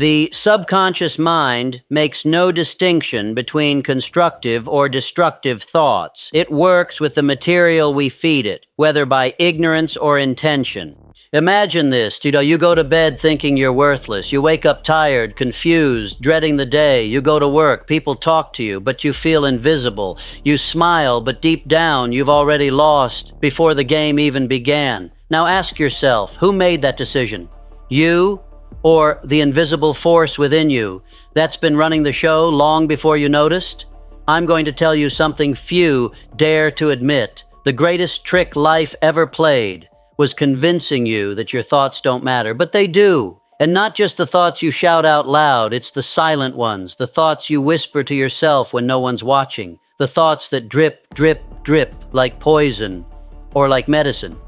The subconscious mind makes no distinction between constructive or destructive thoughts. It works with the material we feed it, whether by ignorance or intention. Imagine this, you go to bed thinking you're worthless. You wake up tired, confused, dreading the day. You go to work, people talk to you, but you feel invisible. You smile, but deep down you've already lost before the game even began. Now ask yourself, who made that decision? You or the invisible force within you that's been running the show long before you noticed? I'm going to tell you something few dare to admit. The greatest trick life ever played was convincing you that your thoughts don't matter, but they do. And not just the thoughts you shout out loud, it's the silent ones, the thoughts you whisper to yourself when no one's watching, the thoughts that drip, drip, drip like poison or like medicine.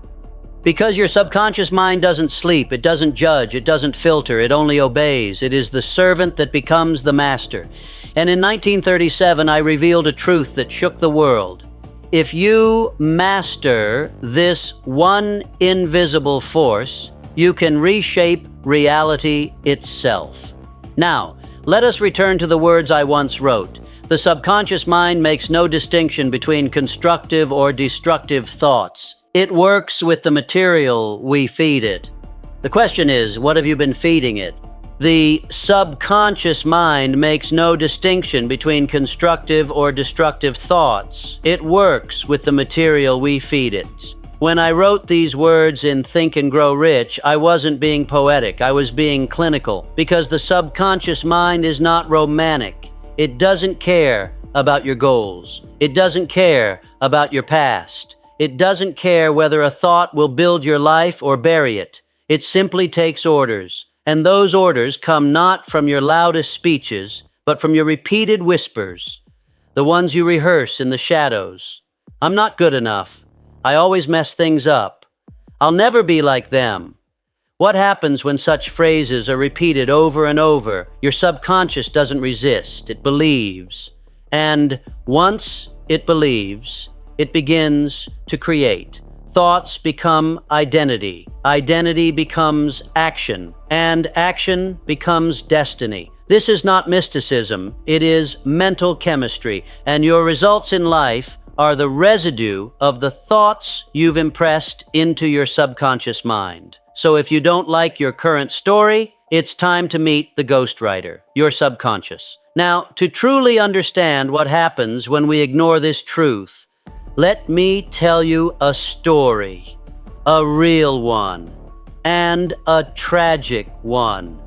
Because your subconscious mind doesn't sleep, it doesn't judge, it doesn't filter, it only obeys. It is the servant that becomes the master. And in 1937, I revealed a truth that shook the world. If you master this one invisible force, you can reshape reality itself. Now, let us return to the words I once wrote. The subconscious mind makes no distinction between constructive or destructive thoughts. It works with the material we feed it. The question is, what have you been feeding it? The subconscious mind makes no distinction between constructive or destructive thoughts. It works with the material we feed it. When I wrote these words in Think and Grow Rich, I wasn't being poetic, I was being clinical, because the subconscious mind is not romantic. It doesn't care about your goals. It doesn't care about your past. It doesn't care whether a thought will build your life or bury it. It simply takes orders. And those orders come not from your loudest speeches, but from your repeated whispers, the ones you rehearse in the shadows. I'm not good enough. I always mess things up. I'll never be like them. What happens when such phrases are repeated over and over? Your subconscious doesn't resist. It believes. And once it believes, it begins to create. Thoughts become identity. Identity becomes action. And action becomes destiny. This is not mysticism. It is mental chemistry. And your results in life are the residue of the thoughts you've impressed into your subconscious mind. So if you don't like your current story, it's time to meet the ghostwriter, your subconscious. Now, to truly understand what happens when we ignore this truth, let me tell you a story, a real one, and a tragic one.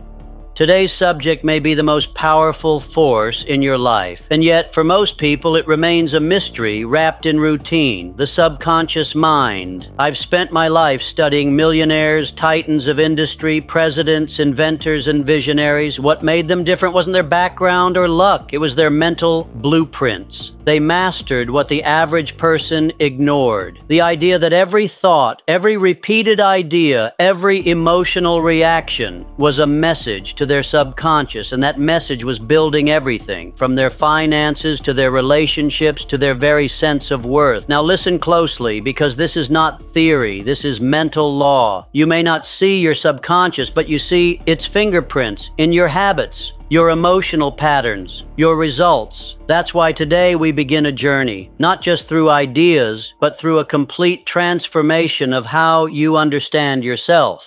Today's subject may be the most powerful force in your life, and yet for most people it remains a mystery wrapped in routine, the subconscious mind. I've spent my life studying millionaires, titans of industry, presidents, inventors, and visionaries. What made them different wasn't their background or luck, it was their mental blueprints. They mastered what the average person ignored. The idea that every thought, every repeated idea, every emotional reaction was a message to their subconscious, and that message was building everything, from their finances to their relationships to their very sense of worth. Now listen closely, because this is not theory, this is mental law. You may not see your subconscious, but you see its fingerprints in your habits, your emotional patterns, your results. That's why today we begin a journey, not just through ideas, but through a complete transformation of how you understand yourself.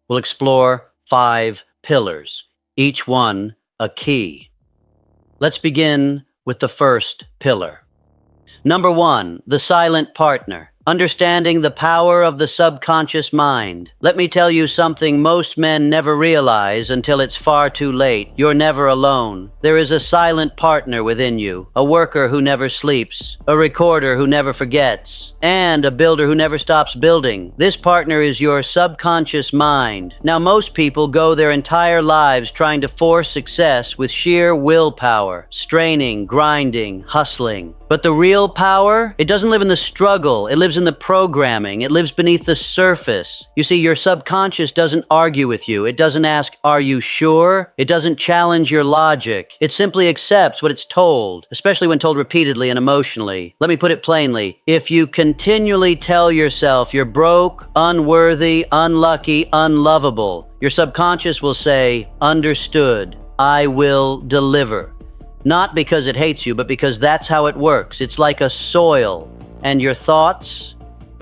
We'll explore 5 pillars, each one a key. Let's begin with the first pillar. Number 1, the silent partner. Understanding the power of the subconscious mind. Let me tell you something most men never realize until it's far too late. You're never alone. There is a silent partner within you, a worker who never sleeps, a recorder who never forgets, and a builder who never stops building. This partner is your subconscious mind. Now, most people go their entire lives trying to force success with sheer willpower, straining, grinding, hustling. But the real power, it doesn't live in the struggle, it lives lives in the programming. It lives beneath the surface. You see, your subconscious doesn't argue with you. It doesn't ask, "Are you sure?" It doesn't challenge your logic. It simply accepts what it's told, especially when told repeatedly and emotionally. Let me put it plainly. If you continually tell yourself you're broke, unworthy, unlucky, unlovable, your subconscious will say, "Understood. I will deliver." Not because it hates you, but because that's how it works. It's like a soil. And your thoughts,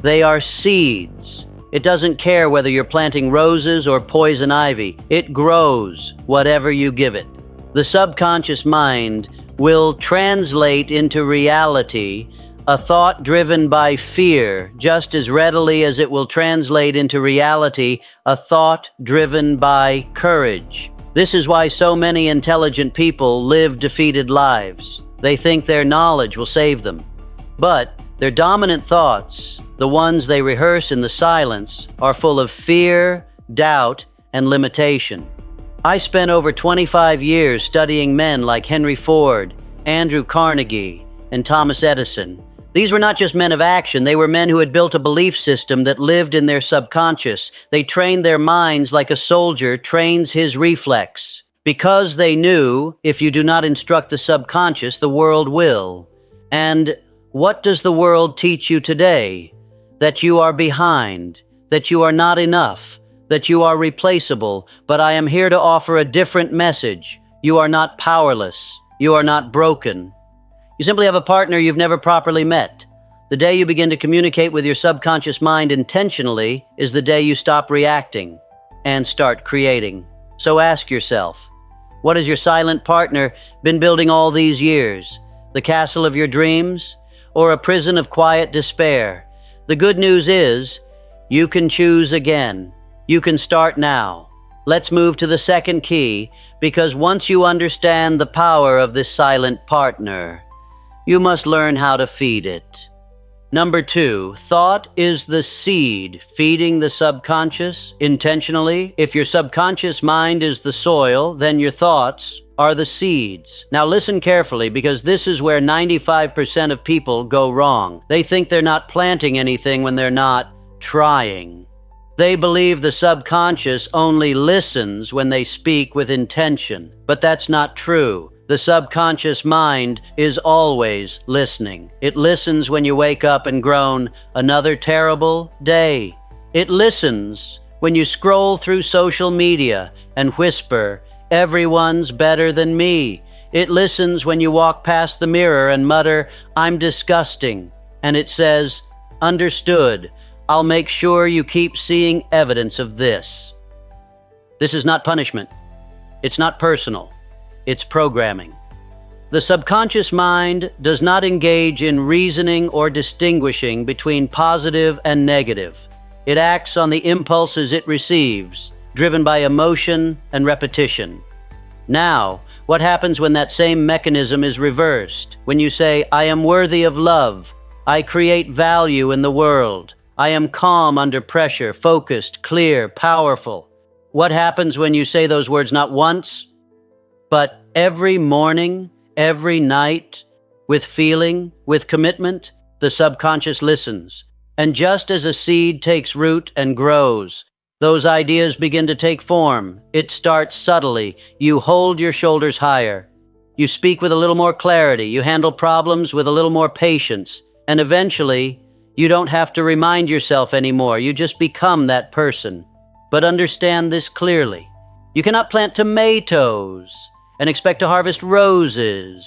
they are seeds. It doesn't care whether you're planting roses or poison ivy. It grows whatever you give it. The subconscious mind will translate into reality a thought driven by fear just as readily as it will translate into reality a thought driven by courage. This is why so many intelligent people live defeated lives. They think their knowledge will save them. But their dominant thoughts, the ones they rehearse in the silence, are full of fear, doubt, and limitation. I spent over 25 years studying men like Henry Ford, Andrew Carnegie, and Thomas Edison. These were not just men of action, they were men who had built a belief system that lived in their subconscious. They trained their minds like a soldier trains his reflex, because they knew if you do not instruct the subconscious, the world will. And what does the world teach you today? That you are behind, that you are not enough, that you are replaceable, but I am here to offer a different message. You are not powerless. You are not broken. You simply have a partner you've never properly met. The day you begin to communicate with your subconscious mind intentionally is the day you stop reacting and start creating. So ask yourself, what has your silent partner been building all these years? The castle of your dreams or a prison of quiet despair? The good news is you can choose again. You can start now. Let's move to the second key, because once you understand the power of this silent partner, you must learn how to feed it. Number 2, thought is the seed feeding the subconscious intentionally. If your subconscious mind is the soil, then your thoughts are the seeds. Now listen carefully, because this is where 95% of people go wrong. They think they're not planting anything when they're not trying. They believe the subconscious only listens when they speak with intention, but that's not true. The subconscious mind is always listening. It listens when you wake up and groan, "Another terrible day." It listens when you scroll through social media and whisper, "Everyone's better than me." It listens when you walk past the mirror and mutter, "I'm disgusting." And it says, "Understood. I'll make sure you keep seeing evidence of this." This is not punishment. It's not personal. It's programming. The subconscious mind does not engage in reasoning or distinguishing between positive and negative. It acts on the impulses it receives, driven by emotion and repetition. Now, what happens when that same mechanism is reversed? When you say, "I am worthy of love. I create value in the world. I am calm under pressure, focused, clear, powerful." What happens when you say those words not once, but every morning, every night, with feeling, with commitment? The subconscious listens. And just as a seed takes root and grows, those ideas begin to take form. It starts subtly. You hold your shoulders higher. You speak with a little more clarity. You handle problems with a little more patience. And eventually, you don't have to remind yourself anymore. You just become that person. But understand this clearly. You cannot plant tomatoes and expect to harvest roses.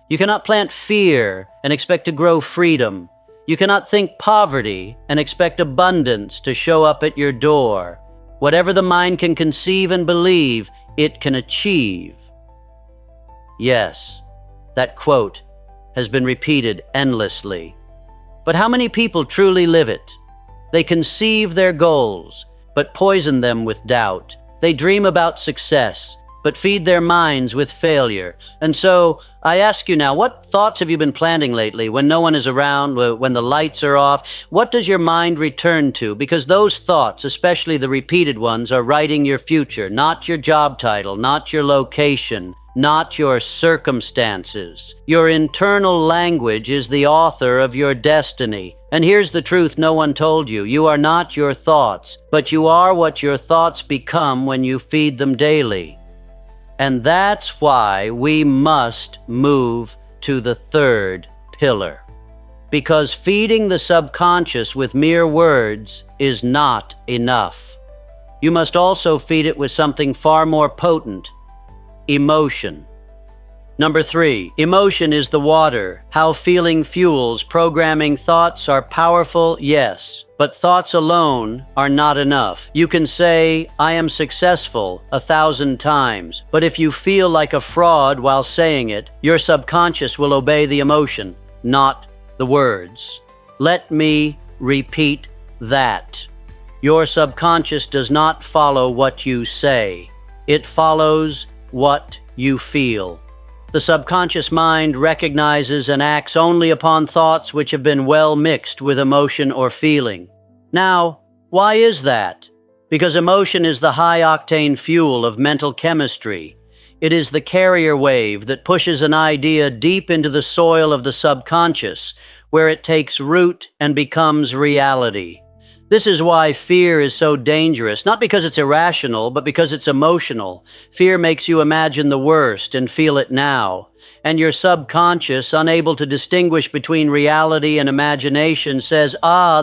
You cannot plant fear and expect to grow freedom. You cannot think poverty and expect abundance to show up at your door. Whatever the mind can conceive and believe, it can achieve. Yes, that quote has been repeated endlessly. But how many people truly live it? They conceive their goals, but poison them with doubt. They dream about success, but feed their minds with failure. And so, I ask you now, what thoughts have you been planting lately when no one is around, when the lights are off? What does your mind return to? Because those thoughts, especially the repeated ones, are writing your future, not your job title, not your location, not your circumstances. Your internal language is the author of your destiny. And here's the truth no one told you. You are not your thoughts, but you are what your thoughts become when you feed them daily. And that's why we must move to the third pillar. Because feeding the subconscious with mere words is not enough. You must also feed it with something far more potent: emotion. Number 3, emotion is the water. How feeling fuels programming. Thoughts are powerful, yes, but thoughts alone are not enough. You can say, "I am successful," 1,000 times, but if you feel like a fraud while saying it, your subconscious will obey the emotion, not the words. Let me repeat that. Your subconscious does not follow what you say. It follows what you feel. The subconscious mind recognizes and acts only upon thoughts which have been well mixed with emotion or feeling. Now, why is that? Because emotion is the high-octane fuel of mental chemistry. It is the carrier wave that pushes an idea deep into the soil of the subconscious, where it takes root and becomes reality. This is why fear is so dangerous, not because it's irrational, but because it's emotional. Fear makes you imagine the worst and feel it now. And your subconscious, unable to distinguish between reality and imagination, says,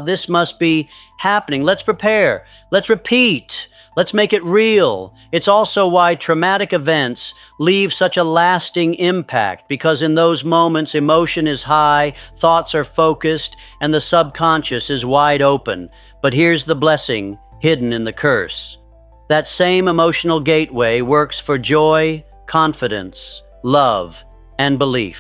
this must be happening. Let's prepare. Let's repeat. Let's make it real. It's also why traumatic events leave such a lasting impact, because in those moments emotion is high, thoughts are focused, and the subconscious is wide open. But here's the blessing hidden in the curse. That same emotional gateway works for joy, confidence, love, and belief.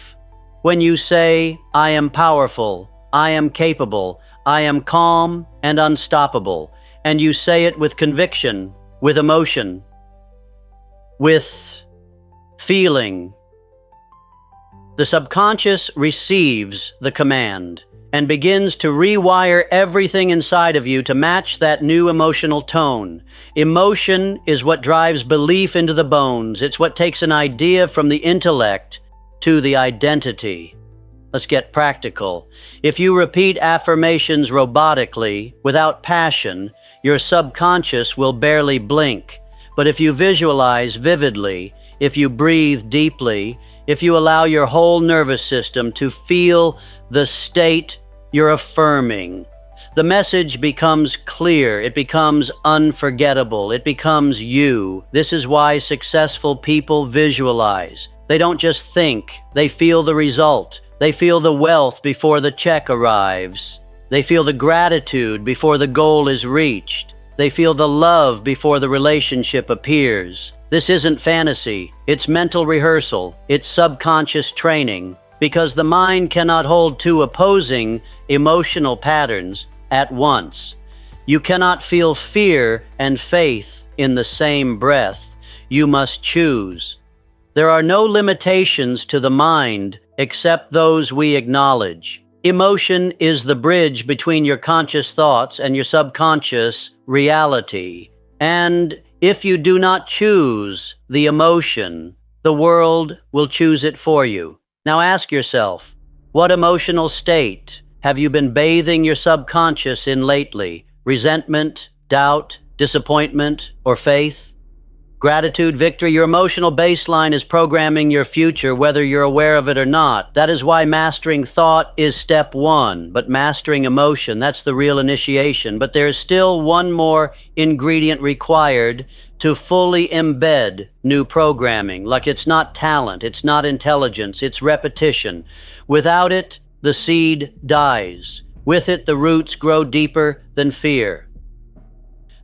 When you say, "I am powerful, I am capable, I am calm and unstoppable," and you say it with conviction, with emotion, with feeling, the subconscious receives the command and begins to rewire everything inside of you to match that new emotional tone. Emotion is what drives belief into the bones. It's what takes an idea from the intellect to the identity. Let's get practical. If you repeat affirmations robotically, without passion, your subconscious will barely blink. But if you visualize vividly, if you breathe deeply, if you allow your whole nervous system to feel the state you're affirming, the message becomes clear, it becomes unforgettable, it becomes you. This is why successful people visualize. They don't just think, they feel the result. They feel the wealth before the check arrives. They feel the gratitude before the goal is reached. They feel the love before the relationship appears. This isn't fantasy, it's mental rehearsal, it's subconscious training, because the mind cannot hold two opposing emotional patterns at once. You cannot feel fear and faith in the same breath. You must choose. There are no limitations to the mind except those we acknowledge. Emotion is the bridge between your conscious thoughts and your subconscious reality. And if you do not choose the emotion, the world will choose it for you. Now ask yourself, what emotional state have you been bathing your subconscious in lately? Resentment, doubt, disappointment, or faith? Gratitude, victory. Your emotional baseline is programming your future, whether you're aware of it or not. That is why mastering thought is step one, but mastering emotion, that's the real initiation. But there's still one more ingredient required to fully embed new programming. Like, it's not talent, it's not intelligence, it's repetition. Without it, the seed dies. With it, the roots grow deeper than fear.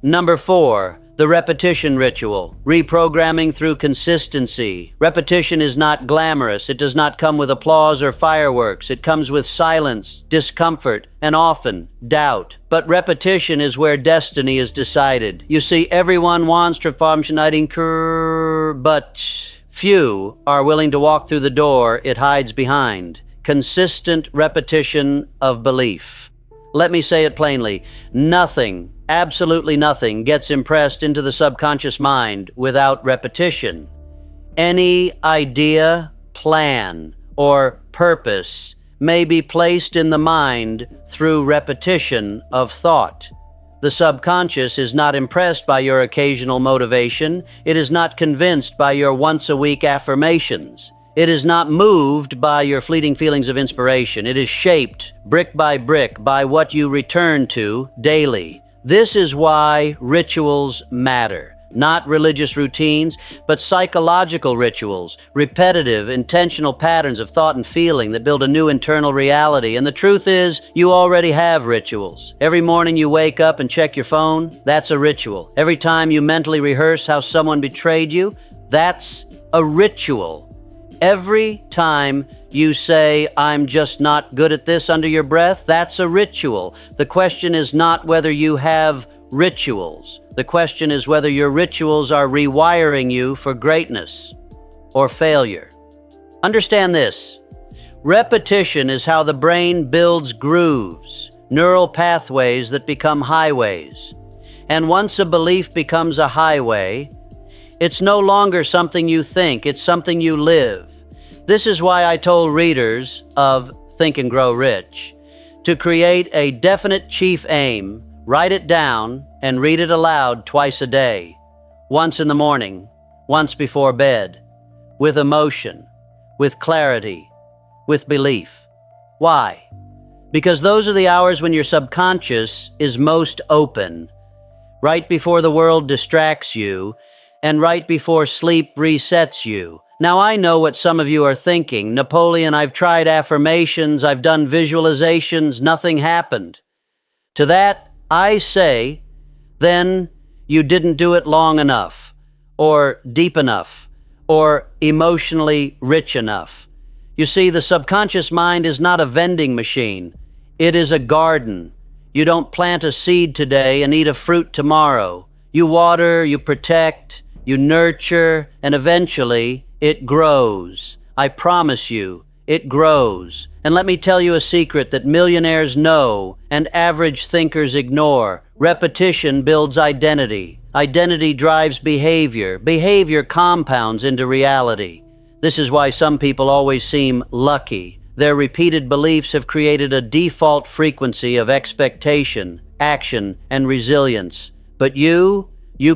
Number 4. The repetition ritual, reprogramming through consistency. Repetition is not glamorous. It does not come with applause or fireworks. It comes with silence, discomfort, and often doubt. But repetition is where destiny is decided. You see, everyone wants transformation, but few are willing to walk through the door it hides behind. Consistent repetition of belief. Let me say it plainly. Nothing, absolutely nothing, gets impressed into the subconscious mind without repetition. Any idea, plan, or purpose may be placed in the mind through repetition of thought. The subconscious is not impressed by your occasional motivation. It is not convinced by your once-a-week affirmations. It is not moved by your fleeting feelings of inspiration. It is shaped, brick by brick, by what you return to daily. This is why rituals matter. Not religious routines, but psychological rituals, repetitive, intentional patterns of thought and feeling that build a new internal reality. And the truth is, you already have rituals. Every morning you wake up and check your phone, that's a ritual. Every time you mentally rehearse how someone betrayed you, that's a ritual. Every time you say, "I'm just not good at this," under your breath, that's a ritual. The question is not whether you have rituals. The question is whether your rituals are rewiring you for greatness or failure. Understand this. Repetition is how the brain builds grooves, neural pathways that become highways. And once a belief becomes a highway, it's no longer something you think, it's something you live. This is why I told readers of Think and Grow Rich to create a definite chief aim, write it down, and read it aloud twice a day, once in the morning, once before bed, with emotion, with clarity, with belief. Why? Because those are the hours when your subconscious is most open, right before the world distracts you, and right before sleep resets you. Now, I know what some of you are thinking. Napoleon, I've tried affirmations, I've done visualizations, nothing happened. To that, I say, then you didn't do it long enough, or deep enough, or emotionally rich enough. You see, the subconscious mind is not a vending machine. It is a garden. You don't plant a seed today and eat a fruit tomorrow. You water, you protect, you nurture, and eventually it grows. I promise you, it grows. And let me tell you a secret that millionaires know and average thinkers ignore. Repetition builds identity. Identity drives behavior. Behavior compounds into reality. This is why some people always seem lucky. Their repeated beliefs have created a default frequency of expectation, action, and resilience. But you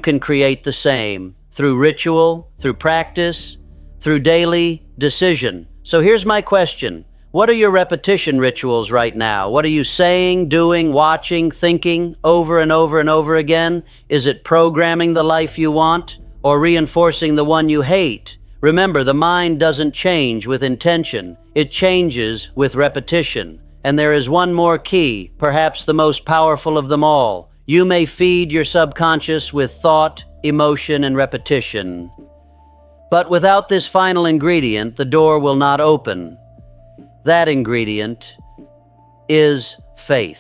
can create the same through ritual, through practice, through daily decision. So here's my question. What are your repetition rituals right now? What are you saying, doing, watching, thinking over and over and over again? Is it programming the life you want or reinforcing the one you hate? Remember, the mind doesn't change with intention. It changes with repetition. And there is one more key, perhaps the most powerful of them all. You may feed your subconscious with thought, emotion, and repetition. But without this final ingredient, the door will not open. That ingredient is faith.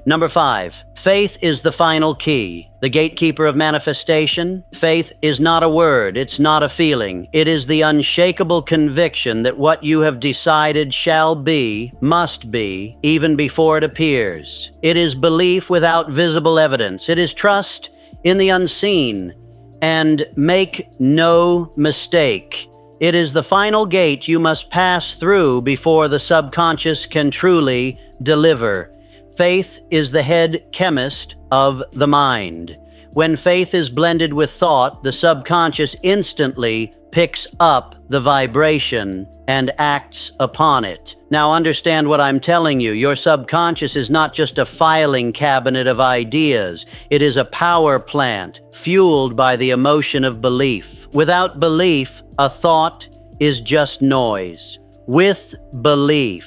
Number 5, faith is the final key, the gatekeeper of manifestation. Faith is not a word, it's not a feeling. It is the unshakable conviction that what you have decided shall be, must be, even before it appears. It is belief without visible evidence. It is trust in the unseen. And make no mistake, it is the final gate you must pass through before the subconscious can truly deliver. Faith is the head chemist of the mind. When faith is blended with thought, the subconscious instantly picks up the vibration and acts upon it. Now understand what I'm telling you. Your subconscious is not just a filing cabinet of ideas. It is a power plant fueled by the emotion of belief. Without belief, a thought is just noise. With belief,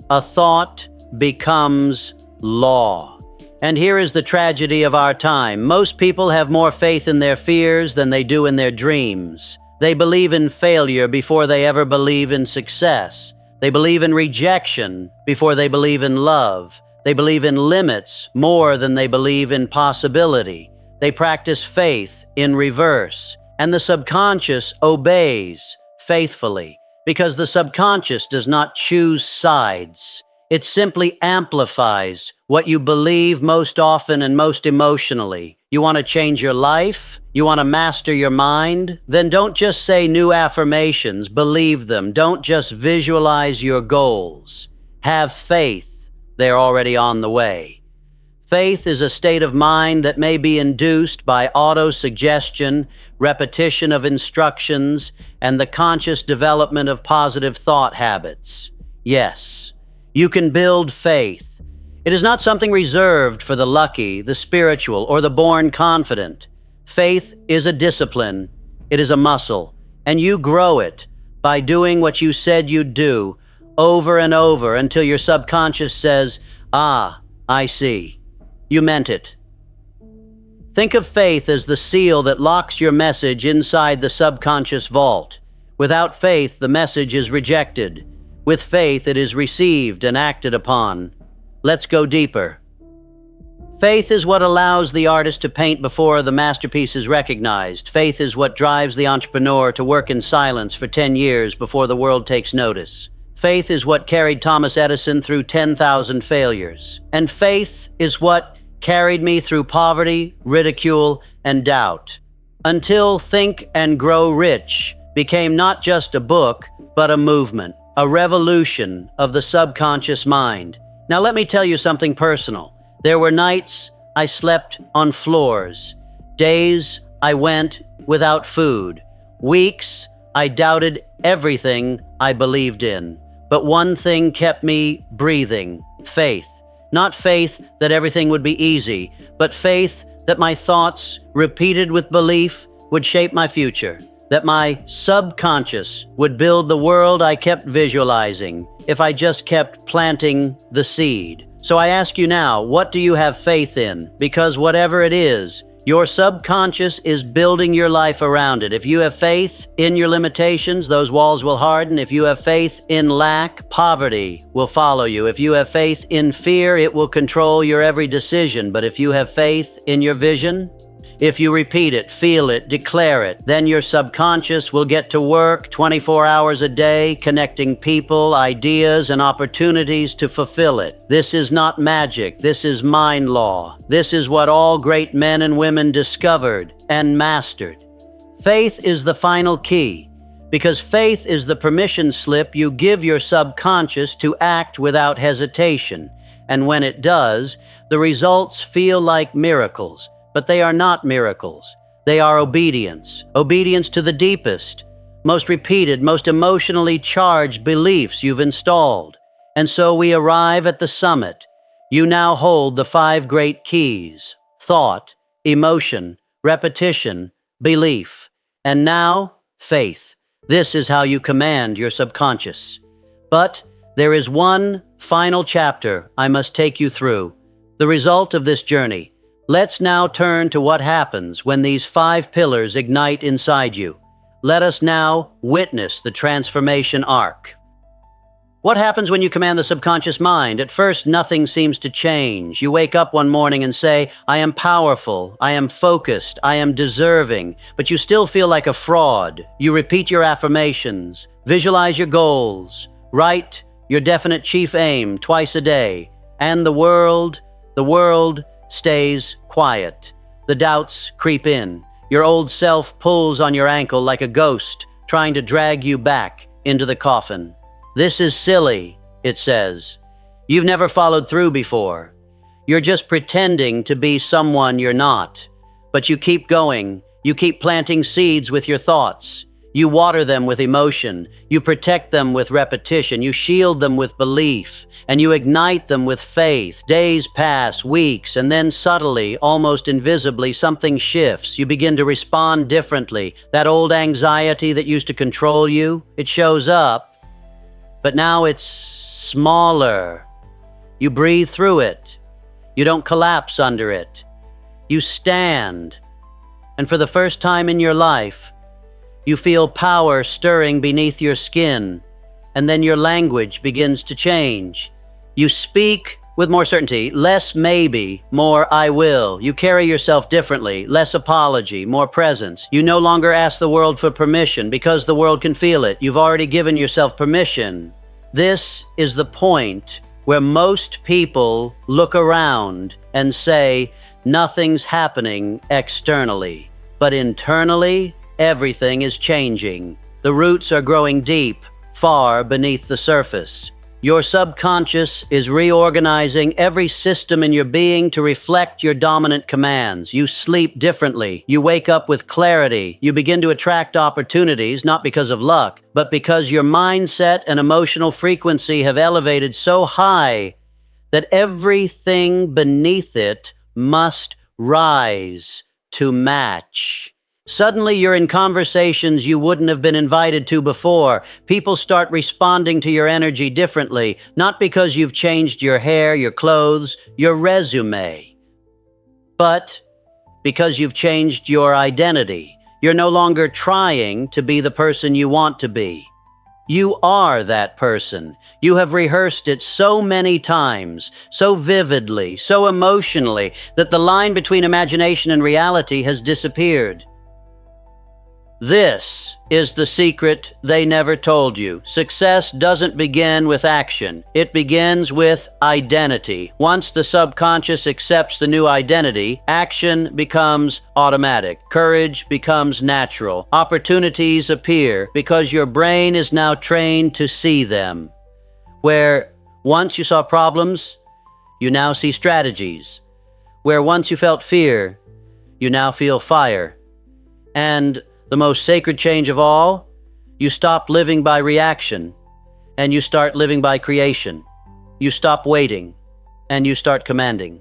a thought becomes law. And here is the tragedy of our time. Most people have more faith in their fears than they do in their dreams. They believe in failure before they ever believe in success. They believe in rejection before they believe in love. They believe in limits more than they believe in possibility. They practice faith in reverse. And the subconscious obeys faithfully because the subconscious does not choose sides. It simply amplifies what you believe most often and most emotionally. You want to change your life? You want to master your mind? Then don't just say new affirmations, believe them. Don't just visualize your goals. Have faith. They're already on the way. Faith is a state of mind that may be induced by auto-suggestion, repetition of instructions, and the conscious development of positive thought habits. Yes, you can build faith. It is not something reserved for the lucky, the spiritual, or the born confident. Faith is a discipline. It is a muscle, and you grow it by doing what you said you'd do over and over until your subconscious says, "Ah, I see. You meant it." Think of faith as the seal that locks your message inside the subconscious vault. Without faith, the message is rejected. With faith, it is received and acted upon. Let's go deeper. Faith is what allows the artist to paint before the masterpiece is recognized. Faith is what drives the entrepreneur to work in silence for 10 years before the world takes notice. Faith is what carried Thomas Edison through 10,000 failures. And faith is what carried me through poverty, ridicule, and doubt, until Think and Grow Rich became not just a book, but a movement, a revolution of the subconscious mind. Now let me tell you something personal. There were nights I slept on floors, days I went without food, weeks I doubted everything I believed in. But one thing kept me breathing: faith. Not faith that everything would be easy, but faith that my thoughts, repeated with belief, would shape my future, that my subconscious would build the world I kept visualizing if I just kept planting the seed. So I ask you now, what do you have faith in? Because whatever it is, your subconscious is building your life around it. If you have faith in your limitations, those walls will harden. If you have faith in lack, poverty will follow you. If you have faith in fear, it will control your every decision. But if you have faith in your vision, if you repeat it, feel it, declare it, then your subconscious will get to work 24 hours a day, connecting people, ideas, and opportunities to fulfill it. This is not magic. This is mind law. This is what all great men and women discovered and mastered. Faith is the final key, because faith is the permission slip you give your subconscious to act without hesitation. And when it does, the results feel like miracles. But they are not miracles. They are obedience. Obedience to the deepest, most repeated, most emotionally charged beliefs you've installed. And so we arrive at the summit. You now hold the 5 great keys: thought, emotion, repetition, belief, and now faith. This is how you command your subconscious. But there is one final chapter I must take you through, the result of this journey. Let's now turn to what happens when these 5 pillars ignite inside you. Let us now witness the transformation arc. What happens when you command the subconscious mind? At first, nothing seems to change. You wake up one morning and say, "I am powerful, I am focused, I am deserving," but you still feel like a fraud. You repeat your affirmations, visualize your goals, write your definite chief aim twice a day, and the world stays quiet. The doubts creep in. Your old self pulls on your ankle like a ghost, trying to drag you back into the coffin. "This is silly," it says. "You've never followed through before. You're just pretending to be someone you're not." But you keep going. You keep planting seeds with your thoughts. You water them with emotion. You protect them with repetition. You shield them with belief. And you ignite them with faith. Days pass, weeks, and then subtly, almost invisibly, something shifts. You begin to respond differently. That old anxiety that used to control you, it shows up, but now it's smaller. You breathe through it. You don't collapse under it. You stand. And for the first time in your life, you feel power stirring beneath your skin, and then your language begins to change. You speak with more certainty, less maybe, more I will. You carry yourself differently, less apology, more presence. You no longer ask the world for permission because the world can feel it. You've already given yourself permission. This is the point where most people look around and say, Nothing's happening externally, but internally, everything is changing. The roots are growing deep, far beneath the surface. Your subconscious is reorganizing every system in your being to reflect your dominant commands. You sleep differently. You wake up with clarity. You begin to attract opportunities, not because of luck, but because your mindset and emotional frequency have elevated so high that everything beneath it must rise to match. Suddenly, you're in conversations you wouldn't have been invited to before. People start responding to your energy differently, not because you've changed your hair, your clothes, your resume, but because you've changed your identity. You're no longer trying to be the person you want to be. You are that person. You have rehearsed it so many times, so vividly, so emotionally, that the line between imagination and reality has disappeared. This is the secret they never told you. Success doesn't begin with action. It begins with identity. Once the subconscious accepts the new identity, action becomes automatic. Courage becomes natural. Opportunities appear because your brain is now trained to see them. Where once you saw problems, you now see strategies. Where once you felt fear, you now feel fire. And the most sacred change of all, you stop living by reaction, and you start living by creation. You stop waiting, and you start commanding.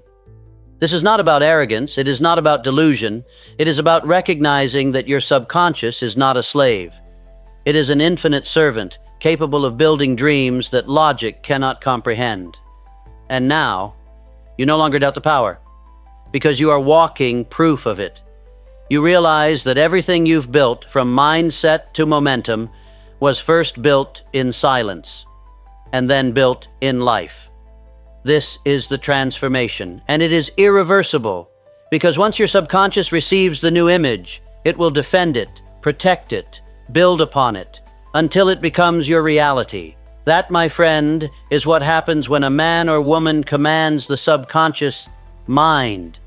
This is not about arrogance. It is not about delusion. It is about recognizing that your subconscious is not a slave. It is an infinite servant, capable of building dreams that logic cannot comprehend. And now, you no longer doubt the power, because you are walking proof of it. You realize that everything you've built, from mindset to momentum, was first built in silence, and then built in life. This is the transformation, and it is irreversible, because once your subconscious receives the new image, it will defend it, protect it, build upon it, until it becomes your reality. That, my friend, is what happens when a man or woman commands the subconscious mind.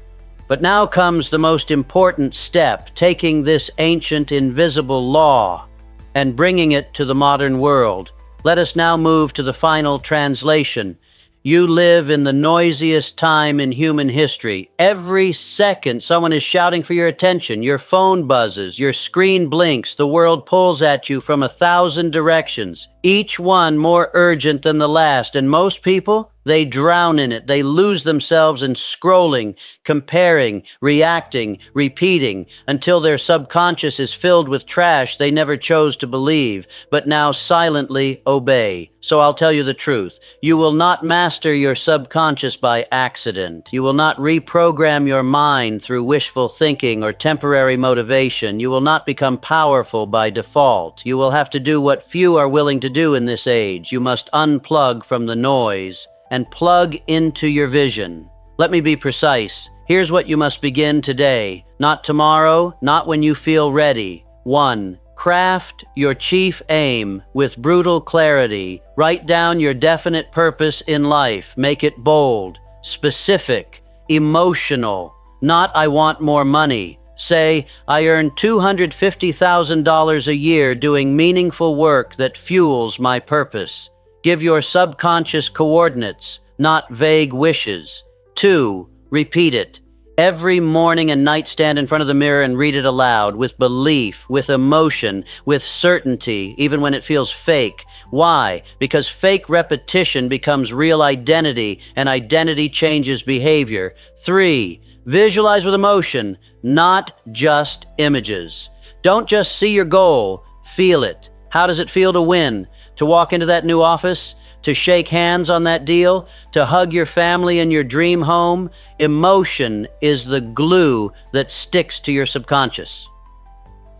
But now comes the most important step, taking this ancient invisible law and bringing it to the modern world. Let us now move to the final translation. You live in the noisiest time in human history. Every second, someone is shouting for your attention. Your phone buzzes, your screen blinks, the world pulls at you from 1,000 directions, each one more urgent than the last. And most people, they drown in it. They lose themselves in scrolling, comparing, reacting, repeating, until their subconscious is filled with trash they never chose to believe, but now silently obey. So I'll tell you the truth. You will not master your subconscious by accident. You will not reprogram your mind through wishful thinking or temporary motivation. You will not become powerful by default. You will have to do what few are willing to do in this age. You must unplug from the noise and plug into your vision. Let me be precise. Here's what you must begin today, not tomorrow, not when you feel ready. 1. Craft your chief aim with brutal clarity. Write down your definite purpose in life. Make it bold, specific, emotional. Not, I want more money. Say, I earn $250,000 a year doing meaningful work that fuels my purpose. Give your subconscious coordinates, not vague wishes. 2. Repeat it. Every morning and night, stand in front of the mirror and read it aloud, with belief, with emotion, with certainty, even when it feels fake. Why? Because fake repetition becomes real identity, and identity changes behavior. 3. Visualize with emotion, not just images. Don't just see your goal, feel it. How does it feel to win? To walk into that new office? To shake hands on that deal? To hug your family in your dream home? Emotion is the glue that sticks to your subconscious.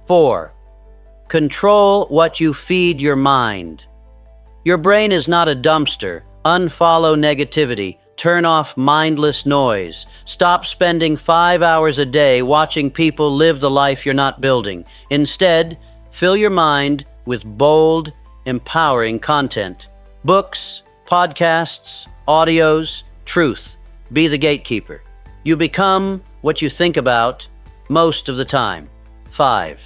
4. Control what you feed your mind. Your brain is not a dumpster. Unfollow negativity. Turn off mindless noise. Stop spending 5 hours a day watching people live the life you're not building. Instead, fill your mind with bold, empowering content. Books, podcasts, audios, truth. Be the gatekeeper. You become what you think about most of the time. 5.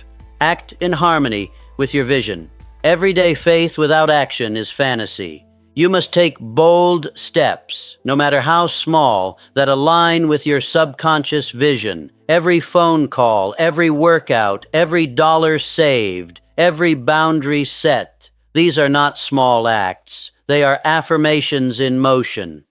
Act in harmony with your vision. Everyday faith without action is fantasy. You must take bold steps, no matter how small, that align with your subconscious vision. Every phone call, every workout, every dollar saved, every boundary set. These are not small acts. They are affirmations in motion.